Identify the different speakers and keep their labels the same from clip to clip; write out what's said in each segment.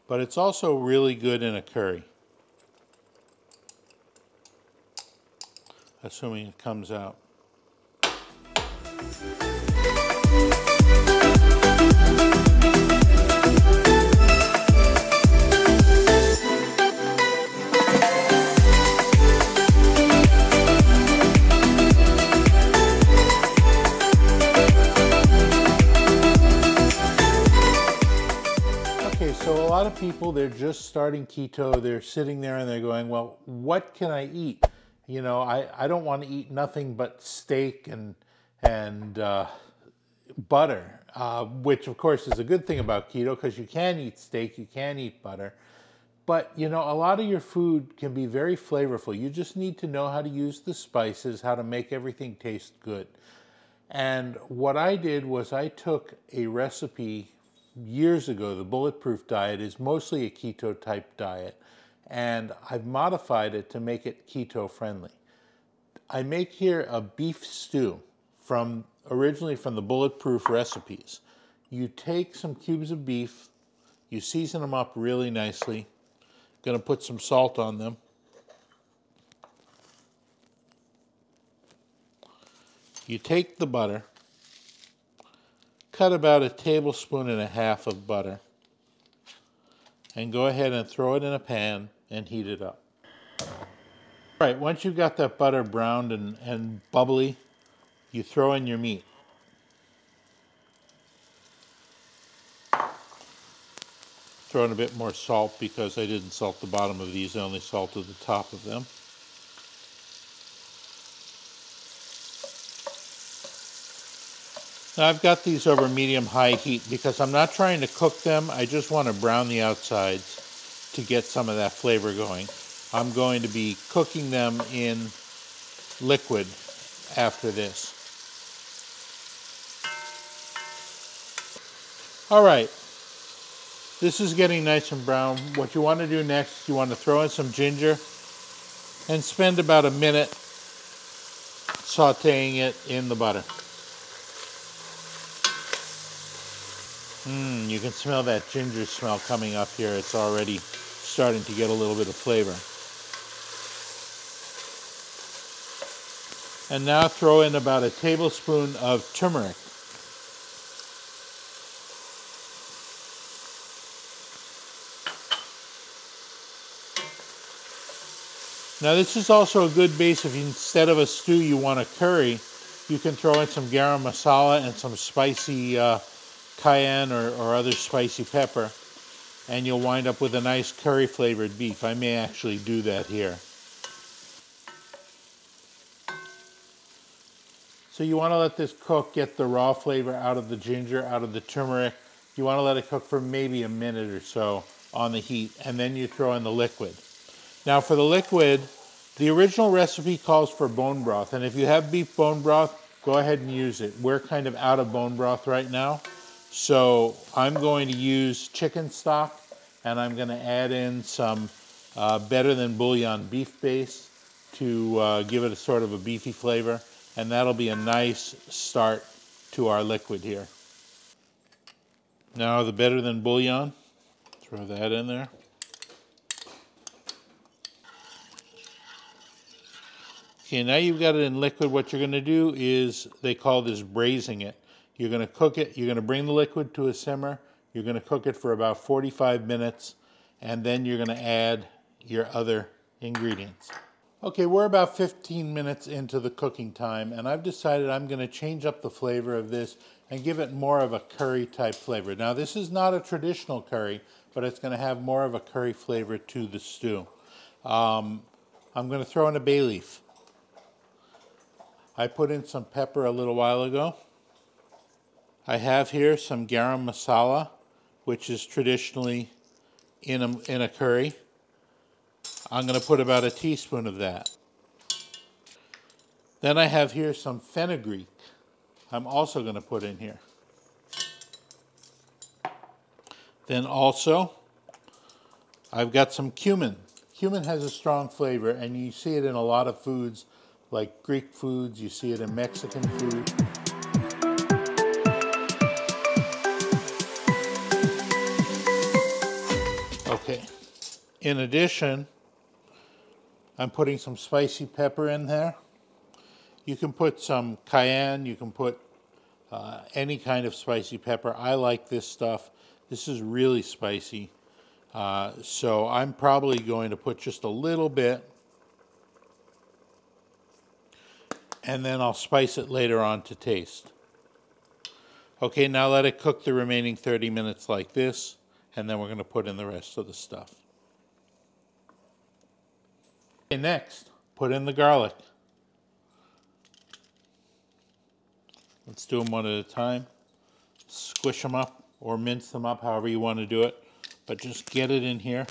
Speaker 1: but it's also really good in a curry. Assuming it comes out. So a lot of people, they're just starting keto, they're sitting there and they're going, well, what can I eat? You know, I don't want to eat nothing but steak and butter, which of course is a good thing about keto because you can eat steak, you can eat butter. But you know, a lot of your food can be very flavorful. You just need to know how to use the spices, how to make everything taste good. And what I did was I took a recipe years ago. The Bulletproof diet is mostly a keto type diet, and I've modified it to make it keto friendly. I make here a beef stew originally from the Bulletproof recipes. You take some cubes of beef, you season them up really nicely. Gonna put some salt on them. You take the butter, cut about 1.5 tablespoons of butter, and go ahead and throw it in a pan and heat it up. All right, once you've got that butter browned and bubbly, you throw in your meat. Throw in a bit more salt because I didn't salt the bottom of these, I only salted the top of them. Now I've got these over medium-high heat because I'm not trying to cook them, I just want to brown the outsides to get some of that flavor going. I'm going to be cooking them in liquid after this. All right, this is getting nice and brown. What you want to do next, you want to throw in some ginger and spend about a minute sauteing it in the butter. You can smell that ginger smell coming up here. It's already starting to get a little bit of flavor. And now throw in about 1 tablespoon of turmeric. Now this is also a good base if instead of a stew you want a curry, you can throw in some garam masala and some spicy cayenne or other spicy pepper, and you'll wind up with a nice curry flavored beef. I may actually do that here. So you want to let this cook, get the raw flavor out of the ginger, out of the turmeric. You want to let it cook for maybe a minute or so on the heat, and then you throw in the liquid. Now for the liquid, the original recipe calls for bone broth, and if you have beef bone broth, go ahead and use it. We're kind of out of bone broth right now, so I'm going to use chicken stock, and I'm going to add in some Better Than Bouillon beef base to give it a sort of a beefy flavor, and that'll be a nice start to our liquid here. Now the Better Than Bouillon, throw that in there. Okay, now you've got it in liquid. What you're going to do is, they call this braising it. You're going to cook it, you're going to bring the liquid to a simmer, you're going to cook it for about 45 minutes, and then you're going to add your other ingredients. Okay, we're about 15 minutes into the cooking time, and I've decided I'm going to change up the flavor of this and give it more of a curry type flavor. Now this is not a traditional curry, but it's going to have more of a curry flavor to the stew. I'm going to throw in a bay leaf. I put in some pepper a little while ago. I have here some garam masala, which is traditionally in a curry. I'm going to put about 1 teaspoon of that. Then I have here some fenugreek. I'm also going to put in here. Then also, I've got some cumin. Cumin has a strong flavor, and you see it in a lot of foods, like Greek foods, you see it in Mexican food. Okay. In addition, I'm putting some spicy pepper in there. You can put some cayenne, you can put any kind of spicy pepper. I like this stuff. This is really spicy. So I'm probably going to put just a little bit, and then I'll spice it later on to taste. Okay, now let it cook the remaining 30 minutes like this, and then we're going to put in the rest of the stuff. Okay, next, put in the garlic. Let's do them one at a time. Squish them up or mince them up, however you want to do it. But just get it in here.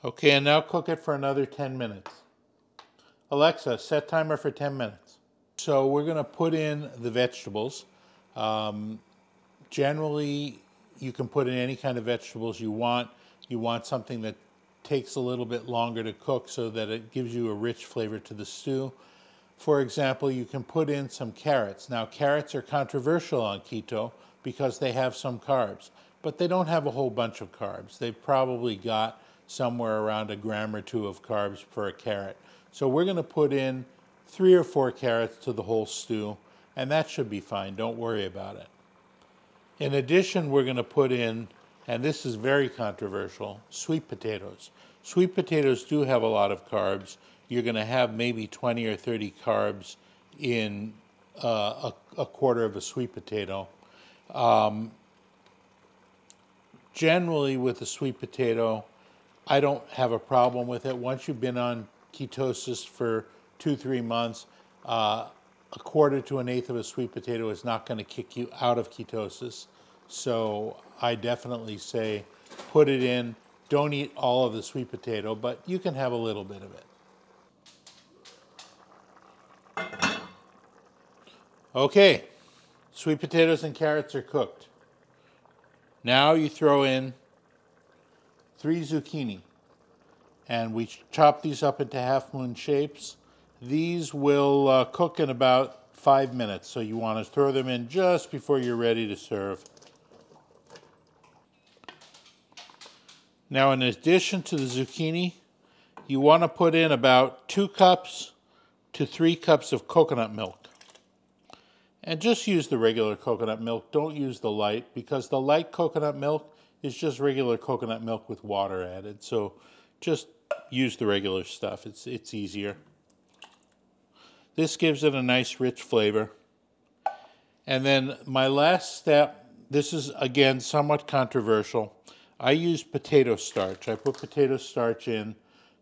Speaker 1: Okay, and now cook it for another 10 minutes. Alexa, set timer for 10 minutes. So we're going to put in the vegetables. Generally, you can put in any kind of vegetables you want. You want something that takes a little bit longer to cook so that it gives you a rich flavor to the stew. For example, you can put in some carrots. Now, carrots are controversial on keto because they have some carbs, but they don't have a whole bunch of carbs. They've probably got somewhere around a gram or 2 of carbs per carrot. So we're going to put in 3 or 4 carrots to the whole stew, and that should be fine. Don't worry about it. In addition, we're going to put in, and this is very controversial, sweet potatoes. Sweet potatoes do have a lot of carbs. You're going to have maybe 20 or 30 carbs in a quarter of a sweet potato. Generally, with a sweet potato, I don't have a problem with it. Once you've been on ketosis for 2-3 months, a quarter to an eighth of a sweet potato is not going to kick you out of ketosis. So I definitely say put it in. Don't eat all of the sweet potato, but you can have a little bit of it. Okay, sweet potatoes and carrots are cooked. Now you throw in 3 zucchini, and we chop these up into half-moon shapes. These will cook in about 5 minutes, so you want to throw them in just before you're ready to serve. Now, in addition to the zucchini, you want to put in about 2 cups to 3 cups of coconut milk. And just use the regular coconut milk. Don't use the light, because the light coconut milk is just regular coconut milk with water added. So just use the regular stuff. It's easier. This gives it a nice rich flavor. And then my last step, this is again somewhat controversial. I use potato starch. I put potato starch in.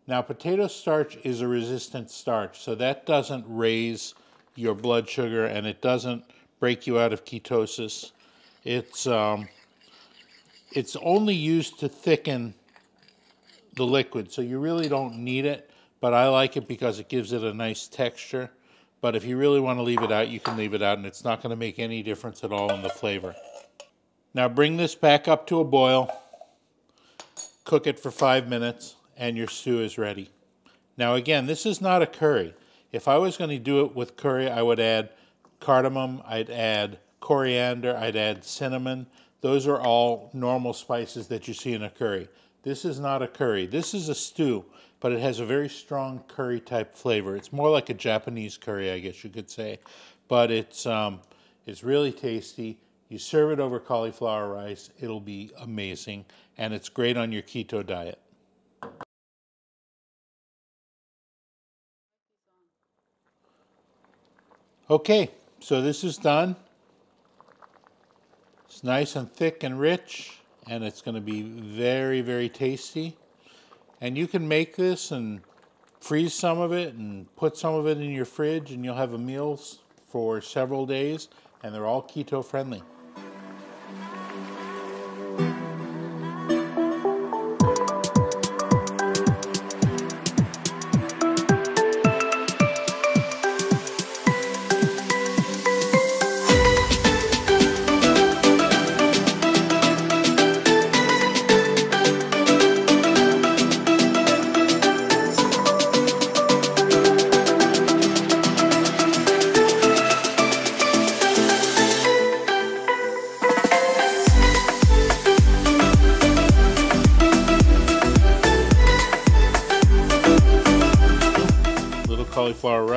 Speaker 1: Now, potato starch is a resistant starch, so that doesn't raise your blood sugar and it doesn't break you out of ketosis. It's only used to thicken the liquid, so you really don't need it, but I like it because it gives it a nice texture. But if you really want to leave it out, you can leave it out, and it's not going to make any difference at all in the flavor. Now bring this back up to a boil, cook it for 5 minutes, and your stew is ready. Now again, this is not a curry. If I was going to do it with curry, I would add cardamom, I'd add coriander, I'd add cinnamon. Those are all normal spices that you see in a curry. This is not a curry. This is a stew, but it has a very strong curry type flavor. It's more like a Japanese curry, I guess you could say. But it's really tasty. You serve it over cauliflower rice. It'll be amazing. And it's great on your keto diet. Okay, so this is done. It's nice and thick and rich, and it's going to be very, very tasty. And you can make this and freeze some of it and put some of it in your fridge, and you'll have a meal for several days, and they're all keto friendly.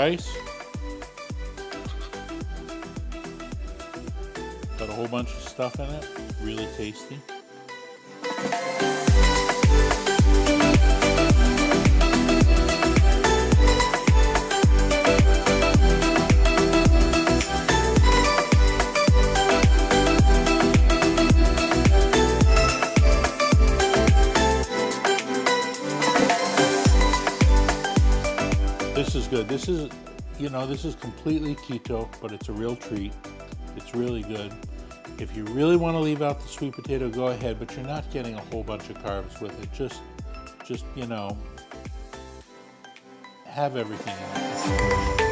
Speaker 1: rice. Got a whole bunch of stuff in it, really tasty. This is good. This is, you know, this is completely keto, but it's a real treat. It's really good. If you really want to leave out the sweet potato, go ahead, but you're not getting a whole bunch of carbs with it. Just, you know, have everything in it.